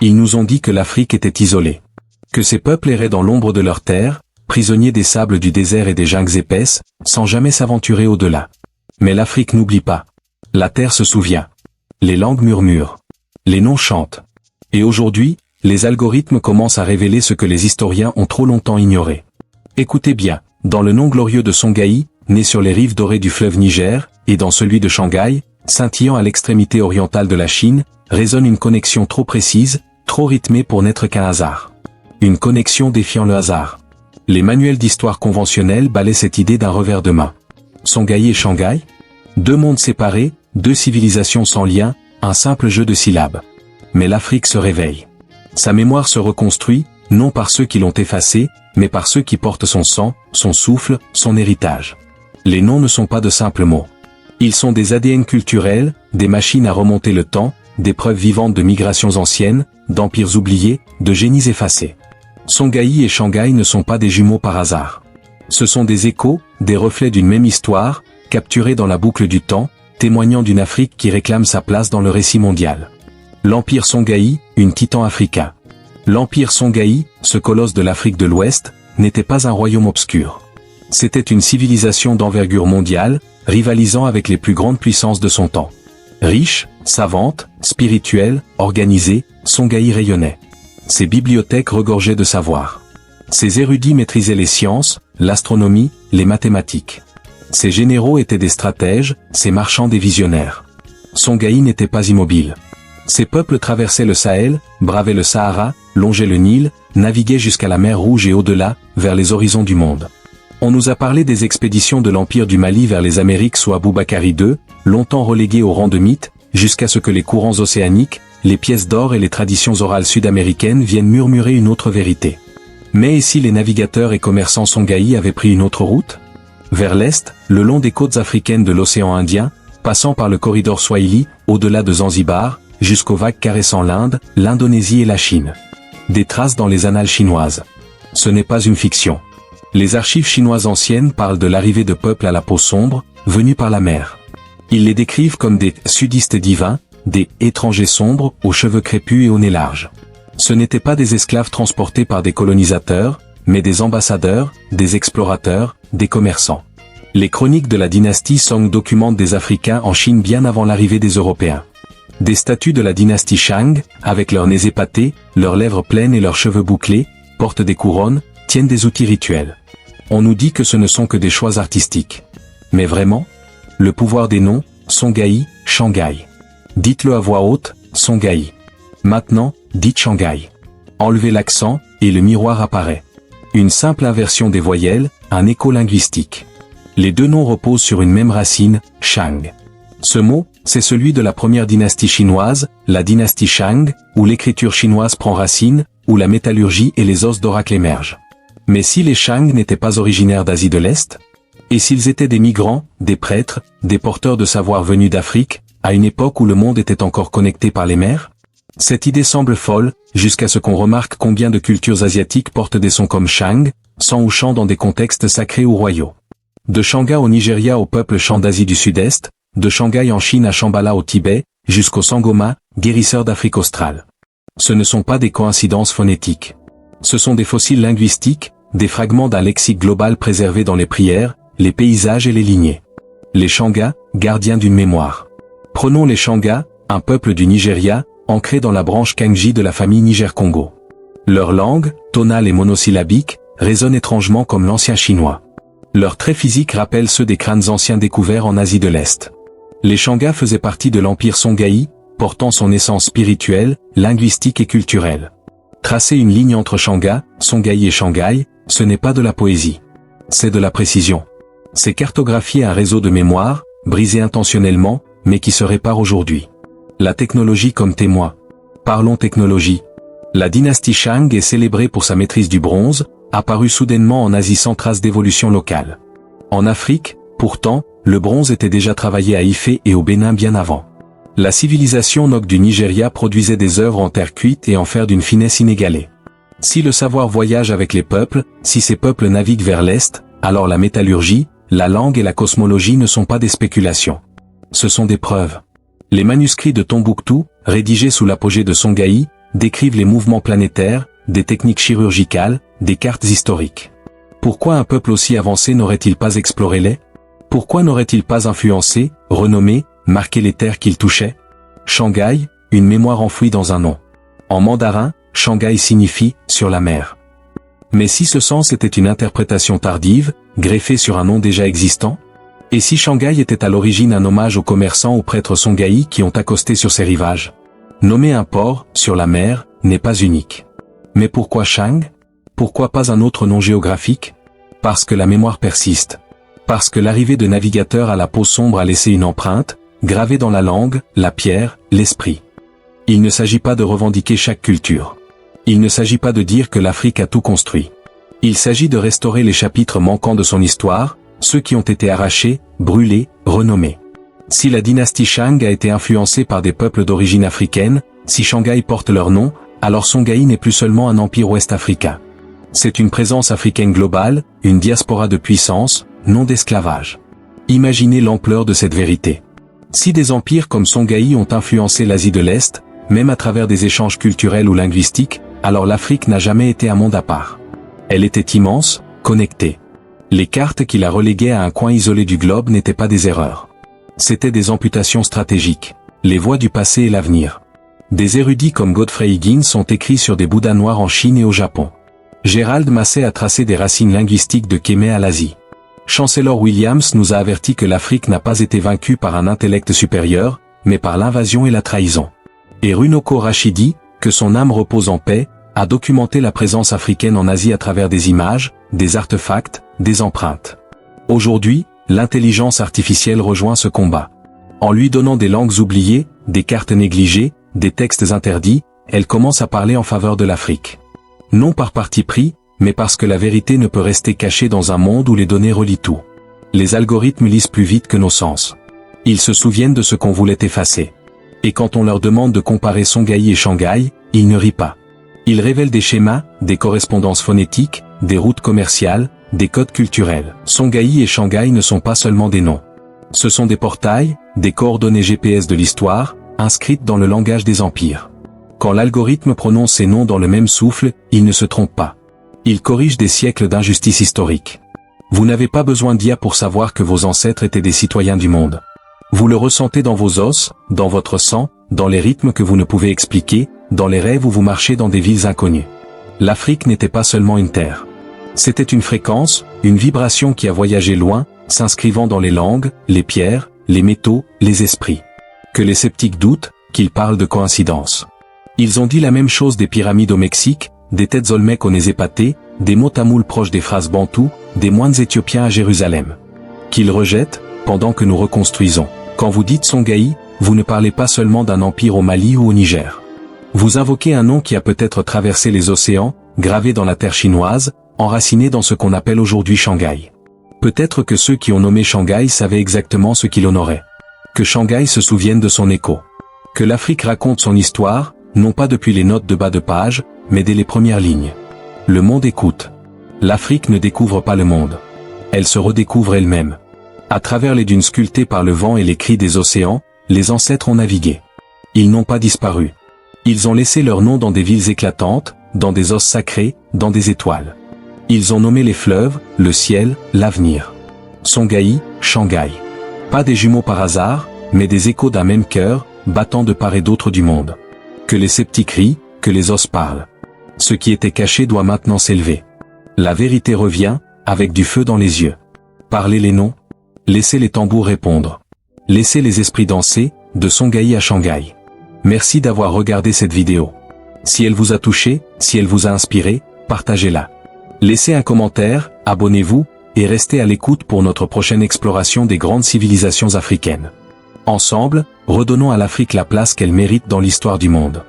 Ils nous ont dit que l'Afrique était isolée. Que ces peuples erraient dans l'ombre de leur terre, prisonniers des sables du désert et des jungle épaisses, sans jamais s'aventurer au-delà. Mais l'Afrique n'oublie pas. La terre se souvient. Les langues murmurent. Les noms chantent. Et aujourd'hui, les algorithmes commencent à révéler ce que les historiens ont trop longtemps ignoré. Écoutez bien, dans le nom glorieux de Songhai, né sur les rives dorées du fleuve Niger, et dans celui de Shanghai, scintillant à l'extrémité orientale de la Chine, résonne une connexion trop précise, trop rythmée pour n'être qu'un hasard. Une connexion défiant le hasard. Les manuels d'histoire conventionnels balaient cette idée d'un revers de main. Songhai et Shanghai? Deux mondes séparés, deux civilisations sans lien, un simple jeu de syllabes. Mais l'Afrique se réveille. Sa mémoire se reconstruit, non par ceux qui l'ont effacée, mais par ceux qui portent son sang, son souffle, son héritage. Les noms ne sont pas de simples mots. Ils sont des ADN culturels, des machines à remonter le temps, des preuves vivantes de migrations anciennes, d'empires oubliés, de génies effacés. Songhai et Shanghai ne sont pas des jumeaux par hasard. Ce sont des échos, des reflets d'une même histoire, capturés dans la boucle du temps, témoignant d'une Afrique qui réclame sa place dans le récit mondial. L'Empire Songhai, une titan africain. L'Empire Songhai, ce colosse de l'Afrique de l'Ouest, n'était pas un royaume obscur. C'était une civilisation d'envergure mondiale, rivalisant avec les plus grandes puissances de son temps. Riche, savante, spirituelle, organisée, Songhai rayonnait. Ses bibliothèques regorgeaient de savoir. Ses érudits maîtrisaient les sciences, l'astronomie, les mathématiques. Ses généraux étaient des stratèges, ses marchands des visionnaires. Songhai n'était pas immobile. Ses peuples traversaient le Sahel, bravaient le Sahara, longeaient le Nil, naviguaient jusqu'à la mer Rouge et au-delà, vers les horizons du monde. On nous a parlé des expéditions de l'Empire du Mali vers les Amériques sous Aboubakari II, longtemps reléguées au rang de mythe, jusqu'à ce que les courants océaniques, les pièces d'or et les traditions orales sud-américaines viennent murmurer une autre vérité. Mais et si les navigateurs et commerçants Songhai avaient pris une autre route? Vers l'est, le long des côtes africaines de l'océan Indien, passant par le corridor Swahili, au-delà de Zanzibar, jusqu'aux vagues caressant l'Inde, l'Indonésie et la Chine. Des traces dans les annales chinoises. Ce n'est pas une fiction. Les archives chinoises anciennes parlent de l'arrivée de peuples à la peau sombre, venus par la mer. Ils les décrivent comme des sudistes divins, des étrangers sombres, aux cheveux crépus et au nez large. Ce n'étaient pas des esclaves transportés par des colonisateurs, mais des ambassadeurs, des explorateurs, des commerçants. Les chroniques de la dynastie Song documentent des Africains en Chine bien avant l'arrivée des Européens. Des statues de la dynastie Shang, avec leurs nez épatés, leurs lèvres pleines et leurs cheveux bouclés, portent des couronnes, tiennent des outils rituels. On nous dit que ce ne sont que des choix artistiques. Mais vraiment? Le pouvoir des noms, Songhai, Shanghai. Dites-le à voix haute, Songhai. Maintenant, dites Shanghai. Enlevez l'accent, et le miroir apparaît. Une simple inversion des voyelles, un écho linguistique. Les deux noms reposent sur une même racine, Shang. Ce mot, c'est celui de la première dynastie chinoise, la dynastie Shang, où l'écriture chinoise prend racine, où la métallurgie et les os d'oracle émergent. Mais si les Shang n'étaient pas originaires d'Asie de l'Est? Et s'ils étaient des migrants, des prêtres, des porteurs de savoir venus d'Afrique, à une époque où le monde était encore connecté par les mers? Cette idée semble folle, jusqu'à ce qu'on remarque combien de cultures asiatiques portent des sons comme Shang, sang ou chant dans des contextes sacrés ou royaux. De Shanga au Nigeria au peuple Shan d'Asie du Sud-Est, de Shanghai en Chine à Shambhala au Tibet, jusqu'au Sangoma, guérisseur d'Afrique australe. Ce ne sont pas des coïncidences phonétiques. Ce sont des fossiles linguistiques, des fragments d'un lexique global préservé dans les prières, les paysages et les lignées. Les Shanga, gardiens d'une mémoire. Prenons les Shanga, un peuple du Nigeria, ancré dans la branche Kangji de la famille Niger-Congo. Leur langue, tonale et monosyllabique, résonne étrangement comme l'ancien chinois. Leurs traits physiques rappellent ceux des crânes anciens découverts en Asie de l'Est. Les Shanga faisaient partie de l'Empire Songhai, portant son essence spirituelle, linguistique et culturelle. Tracer une ligne entre Shanga, Songhai et Shanghai, ce n'est pas de la poésie. C'est de la précision. C'est cartographier un réseau de mémoire, brisé intentionnellement, mais qui se répare aujourd'hui. La technologie comme témoin. Parlons technologie. La dynastie Shang est célébrée pour sa maîtrise du bronze, apparue soudainement en Asie sans trace d'évolution locale. En Afrique, pourtant, le bronze était déjà travaillé à Ifé et au Bénin bien avant. La civilisation Nok du Nigeria produisait des œuvres en terre cuite et en fer d'une finesse inégalée. Si le savoir voyage avec les peuples, si ces peuples naviguent vers l'Est, alors la métallurgie, la langue et la cosmologie ne sont pas des spéculations. Ce sont des preuves. Les manuscrits de Tombouctou, rédigés sous l'apogée de Songhai, décrivent les mouvements planétaires, des techniques chirurgicales, des cartes historiques. Pourquoi un peuple aussi avancé n'aurait-il pas exploré les? Pourquoi n'aurait-il pas influencé, renommé, marqué les terres qu'il touchait? Shanghai, une mémoire enfouie dans un nom. En mandarin, Shanghai signifie « sur la mer ». Mais si ce sens était une interprétation tardive, greffée sur un nom déjà existant? Et si Shanghai était à l'origine un hommage aux commerçants ou prêtres Songhai qui ont accosté sur ses rivages? Nommer un port, sur la mer, n'est pas unique. Mais pourquoi Shang? Pourquoi pas un autre nom géographique? Parce que la mémoire persiste. Parce que l'arrivée de navigateurs à la peau sombre a laissé une empreinte, gravée dans la langue, la pierre, l'esprit. Il ne s'agit pas de revendiquer chaque culture. Il ne s'agit pas de dire que l'Afrique a tout construit. Il s'agit de restaurer les chapitres manquants de son histoire, ceux qui ont été arrachés, brûlés, renommés. Si la dynastie Shang a été influencée par des peuples d'origine africaine, si Shanghai porte leur nom, alors Songhai n'est plus seulement un empire ouest-africain. C'est une présence africaine globale, une diaspora de puissance, non d'esclavage. Imaginez l'ampleur de cette vérité. Si des empires comme Songhai ont influencé l'Asie de l'Est, même à travers des échanges culturels ou linguistiques, alors l'Afrique n'a jamais été un monde à part. Elle était immense, connectée. Les cartes qui la reléguaient à un coin isolé du globe n'étaient pas des erreurs. C'étaient des amputations stratégiques, les voies du passé et l'avenir. Des érudits comme Godfrey Higgins ont écrit sur des bouddhas noirs en Chine et au Japon. Gérald Massey a tracé des racines linguistiques de Kémé à l'Asie. Chancellor Williams nous a averti que l'Afrique n'a pas été vaincue par un intellect supérieur, mais par l'invasion et la trahison. Et Runoko Rashidi, que son âme repose en paix, a documenté la présence africaine en Asie à travers des images, des artefacts, des empreintes. Aujourd'hui, l'intelligence artificielle rejoint ce combat. En lui donnant des langues oubliées, des cartes négligées, des textes interdits, elle commence à parler en faveur de l'Afrique. Non par parti pris, mais parce que la vérité ne peut rester cachée dans un monde où les données relient tout. Les algorithmes lisent plus vite que nos sens. Ils se souviennent de ce qu'on voulait effacer. Et quand on leur demande de comparer Songhai et Shanghai, ils ne rient pas. Ils révèlent des schémas, des correspondances phonétiques, des routes commerciales, des codes culturels. Songhai et Shanghai ne sont pas seulement des noms. Ce sont des portails, des coordonnées GPS de l'histoire, inscrites dans le langage des empires. Quand l'algorithme prononce ces noms dans le même souffle, il ne se trompe pas. Il corrige des siècles d'injustice historique. Vous n'avez pas besoin d'IA pour savoir que vos ancêtres étaient des citoyens du monde. Vous le ressentez dans vos os, dans votre sang, dans les rythmes que vous ne pouvez expliquer, dans les rêves où vous marchez dans des villes inconnues. L'Afrique n'était pas seulement une terre. C'était une fréquence, une vibration qui a voyagé loin, s'inscrivant dans les langues, les pierres, les métaux, les esprits. Que les sceptiques doutent, qu'ils parlent de coïncidence. Ils ont dit la même chose des pyramides au Mexique, des têtes olmèques au nez épaté, des mots tamouls proches des phrases bantoues, des moines éthiopiens à Jérusalem. Qu'ils rejettent, pendant que nous reconstruisons. Quand vous dites Songhai, vous ne parlez pas seulement d'un empire au Mali ou au Niger. Vous invoquez un nom qui a peut-être traversé les océans, gravé dans la terre chinoise, enraciné dans ce qu'on appelle aujourd'hui Shanghai. Peut-être que ceux qui ont nommé Shanghai savaient exactement ce qu'il honorait. Que Shanghai se souvienne de son écho. Que l'Afrique raconte son histoire, non pas depuis les notes de bas de page, mais dès les premières lignes. Le monde écoute. L'Afrique ne découvre pas le monde. Elle se redécouvre elle-même. À travers les dunes sculptées par le vent et les cris des océans, les ancêtres ont navigué. Ils n'ont pas disparu. Ils ont laissé leur nom dans des villes éclatantes, dans des os sacrés, dans des étoiles. Ils ont nommé les fleuves, le ciel, l'avenir. Songhai, Shanghai. Pas des jumeaux par hasard, mais des échos d'un même cœur, battant de part et d'autre du monde. Que les sceptiques rient, que les os parlent. Ce qui était caché doit maintenant s'élever. La vérité revient, avec du feu dans les yeux. Parlez les noms. Laissez les tambours répondre. Laissez les esprits danser, de Songhai à Shanghai. Merci d'avoir regardé cette vidéo. Si elle vous a touché, si elle vous a inspiré, partagez-la. Laissez un commentaire, abonnez-vous, et restez à l'écoute pour notre prochaine exploration des grandes civilisations africaines. Ensemble, redonnons à l'Afrique la place qu'elle mérite dans l'histoire du monde.